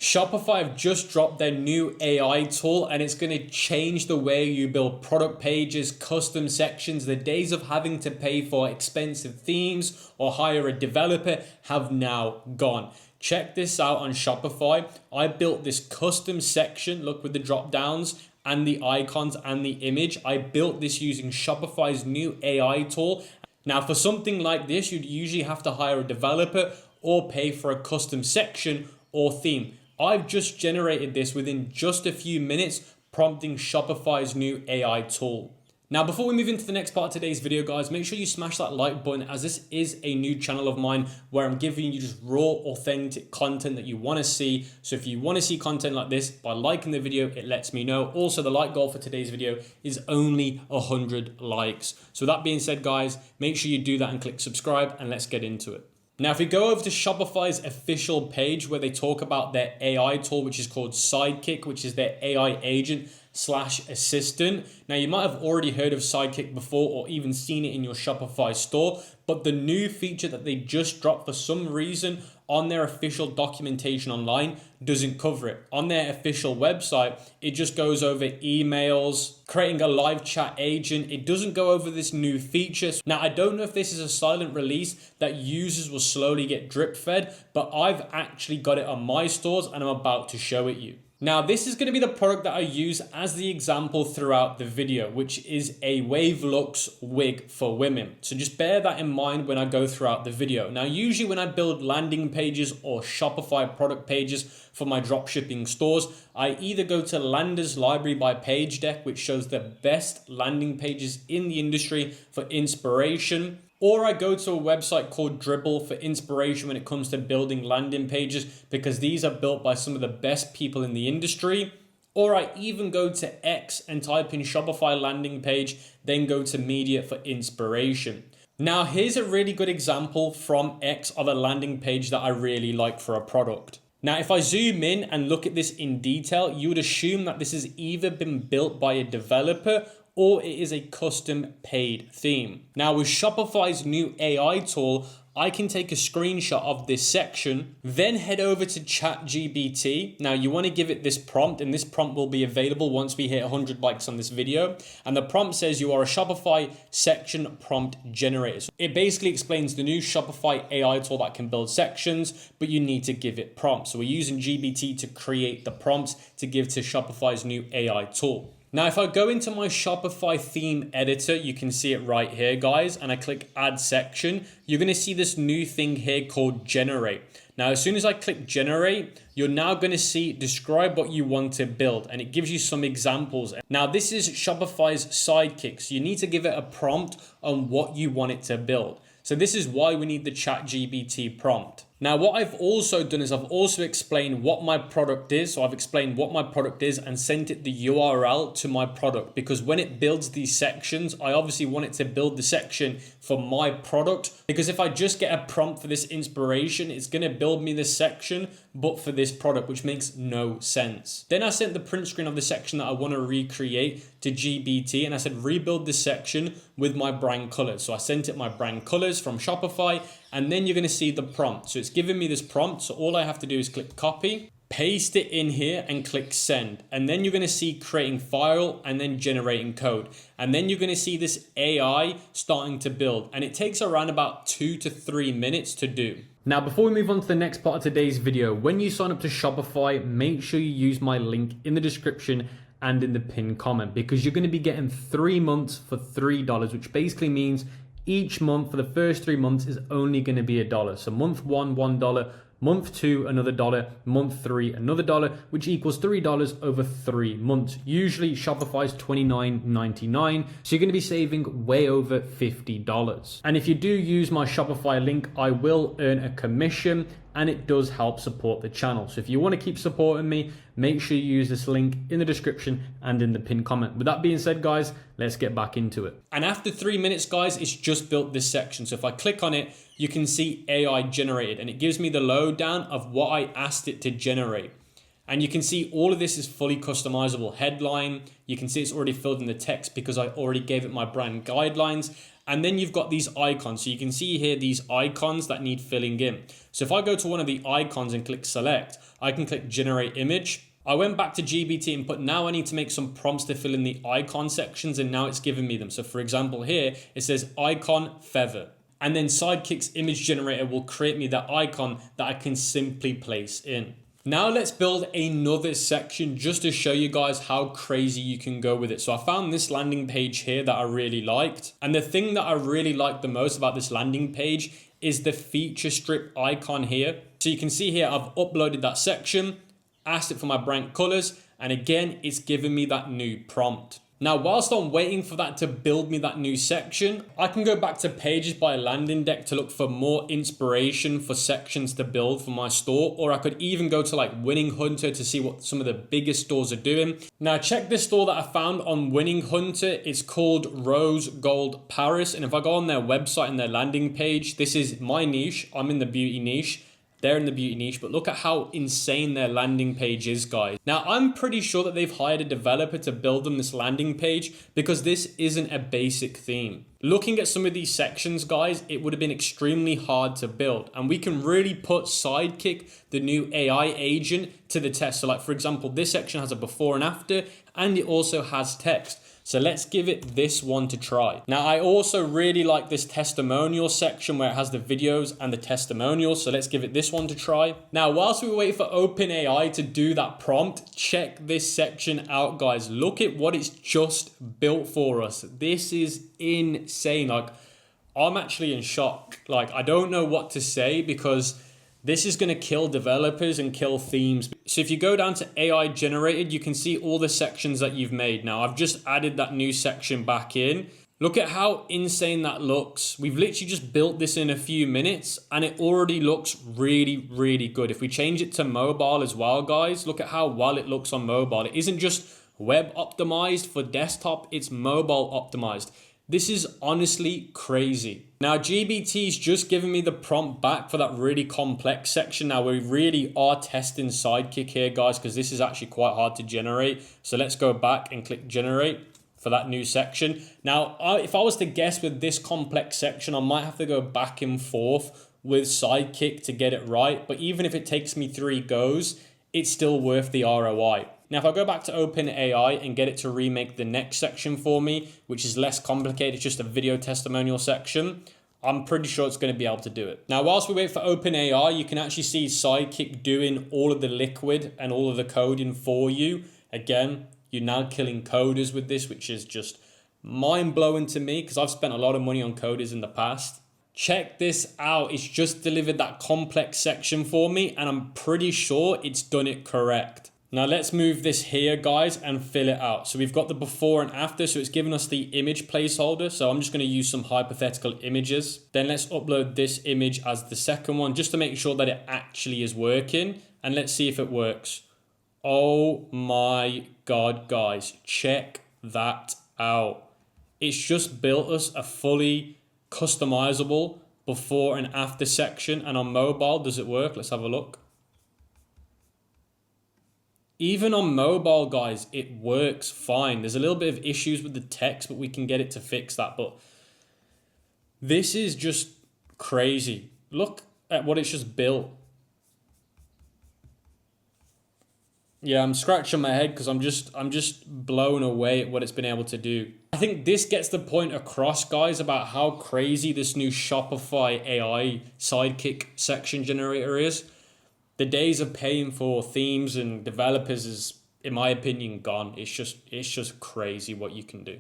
Shopify have just dropped their new AI tool, and it's going to change the way you build product pages, custom sections. The days of having to pay for expensive themes or hire a developer have now gone. Check this out on Shopify. I built this custom section, look, with the drop downs and the icons and the image. I built this using Shopify's new AI tool. Now, for something like this, you'd usually have to hire a developer or pay for a custom section or theme. I've just generated this within just a few minutes, prompting Shopify's new AI tool. Now, before we move into the next part of today's video, guys, make sure you smash that like button, as this is a new channel of mine where I'm giving you just raw, authentic content that you want to see. So if you want to see content like this, by liking the video, it lets me know. Also, the like goal for today's video is only 100 likes. So that being said, guys, make sure you do that and click subscribe, and let's get into it. Now, if we go over to Shopify's official page where they talk about their AI tool, which is called Sidekick, which is their AI agent / assistant. Now, you might have already heard of Sidekick before or even seen it in your Shopify store, but the new feature that they just dropped for some reason on their official documentation online doesn't cover it. On their official website, it just goes over emails, creating a live chat agent. It doesn't go over this new feature. Now, I don't know if this is a silent release that users will slowly get drip fed, but I've actually got it on my stores and I'm about to show it you. Now, this is going to be the product that I use as the example throughout the video, which is a Wave Lux wig for women. So just bear that in mind when I go throughout the video. Now, usually when I build landing pages or Shopify product pages for my dropshipping stores, I either go to Lander's Library by Page Deck, which shows the best landing pages in the industry for inspiration, or I go to a website called Dribble for inspiration when it comes to building landing pages, because these are built by some of the best people in the industry. Or I even go to X and type in Shopify landing page, then go to media for inspiration. Now, here's a really good example from X of a landing page that I really like for a product. Now, if I zoom in and look at this in detail, you would assume that this has either been built by a developer or it is a custom paid theme. Now, with Shopify's new AI tool, I can take a screenshot of this section, then head over to ChatGPT. Now, you want to give it this prompt, and this prompt will be available once we hit 100 likes on this video. And the prompt says you are a Shopify section prompt generator. So it basically explains the new Shopify AI tool that can build sections, but you need to give it prompts. So we're using GPT to create the prompts to give to Shopify's new AI tool. Now, if I go into my Shopify theme editor, you can see it right here, guys, and I click add section, you're going to see this new thing here called generate. Now, as soon as I click generate, you're now going to see describe what you want to build, and it gives you some examples. Now, this is Shopify's Sidekick, so you need to give it a prompt on what you want it to build. So this is why we need the ChatGPT prompt. Now, what I've also done is I've also explained what my product is. So I've explained what my product is and sent it the URL to my product, because when it builds these sections, I obviously want it to build the section for my product, because if I just get a prompt for this inspiration, it's going to build me this section, but for this product, which makes no sense. Then I sent the print screen of the section that I want to recreate to GBT, and I said, rebuild this section with my brand colors. So I sent it my brand colors from Shopify, and then you're going to see the prompt. So it's giving me this prompt. So all I have to do is click copy, paste it in here and click send. And then you're going to see creating file and then generating code. And then you're going to see this AI starting to build. And it takes around about 2 to 3 minutes to do. Now, before we move on to the next part of today's video, when you sign up to Shopify, make sure you use my link in the description and in the pinned comment, because you're going to be getting 3 months for $3, which basically means each month for the first 3 months is only going to be $1. So month 1, $1, month 2, another $1, month 3, another $1, which equals $3 over 3 months. Usually Shopify's $29.99, so you're going to be saving way over $50. And if you do use my Shopify link, I will earn a commission, and it does help support the channel. So if you want to keep supporting me, make sure you use this link in the description and in the pinned comment. With that being said, guys, let's get back into it. And after 3 minutes, guys, it's just built this section. So if I click on it, you can see AI generated, and it gives me the lowdown of what I asked it to generate. And you can see all of this is fully customizable. Headline, you can see it's already filled in the text because I already gave it my brand guidelines. And then you've got these icons. So you can see here these icons that need filling in. So if I go to one of the icons and click select, I can click generate image. I went back to GBT and put, now I need to make some prompts to fill in the icon sections, and now it's giving me them. So for example here, it says Ecom Forever. And then Sidekick's image generator will create me that icon that I can simply place in. Now let's build another section just to show you guys how crazy you can go with it. So I found this landing page here that I really liked. And the thing that I really like the most about this landing page is the feature strip icon here. So you can see here, I've uploaded that section, asked it for my brand colors, and again, it's giving me that new prompt. Now, whilst I'm waiting for that to build me that new section, I can go back to Pages by Landing Deck to look for more inspiration for sections to build for my store, or I could even go to like Winning Hunter to see what some of the biggest stores are doing. Now, check this store that I found on Winning Hunter. It's called Rose Gold Paris, and if I go on their website and their landing page, this is my niche. I'm in the beauty niche. They're in the beauty niche, but look at how insane their landing page is, guys. Now, I'm pretty sure that they've hired a developer to build them this landing page because this isn't a basic theme. Looking at some of these sections, guys, it would have been extremely hard to build, and we can really put Sidekick, the new AI agent, to the test. So like, for example, this section has a before and after, and it also has text. So let's give it this one to try. Now, I also really like this testimonial section where it has the videos and the testimonials. So let's give it this one to try. Now, whilst we wait for OpenAI to do that prompt, check this section out, guys. Look at what it's just built for us. This is insane. Like, I'm actually in shock. Like, I don't know what to say because this is going to kill developers and kill themes. So if you go down to AI generated, you can see all the sections that you've made. Now, I've just added that new section back in. Look at how insane that looks. We've literally just built this in a few minutes and it already looks really, really good. If we change it to mobile as well, guys, look at how well it looks on mobile. It isn't just web optimized for desktop, it's mobile optimized. This is honestly crazy. Now, GBT's just given me the prompt back for that really complex section. Now, we really are testing Sidekick here, guys, because this is actually quite hard to generate. So let's go back and click generate for that new section. Now, if I was to guess with this complex section, I might have to go back and forth with Sidekick to get it right. But even if it takes me 3 goes, it's still worth the ROI. Now, if I go back to OpenAI and get it to remake the next section for me, which is less complicated, it's just a video testimonial section, I'm pretty sure it's going to be able to do it. Now, whilst we wait for OpenAI, you can actually see Sidekick doing all of the liquid and all of the coding for you. Again, you're now killing coders with this, which is just mind-blowing to me because I've spent a lot of money on coders in the past. Check this out. It's just delivered that complex section for me, and I'm pretty sure it's done it correct. Now let's move this here, guys, and fill it out. So we've got the before and after, so it's given us the image placeholder. So I'm just going to use some hypothetical images. Then let's upload this image as the second one, just to make sure that it actually is working. And let's see if it works. Oh my God, guys, check that out. It's just built us a fully customizable before and after section. And on mobile, does it work? Let's have a look. Even on mobile, guys, it works fine. There's a little bit of issues with the text, but we can get it to fix that. But this is just crazy. Look at what it's just built. Yeah, I'm scratching my head because I'm just blown away at what it's been able to do. I think this gets the point across, guys, about how crazy this new Shopify AI Sidekick section generator is. The days of paying for themes and developers is, in my opinion, gone. It's just crazy what you can do.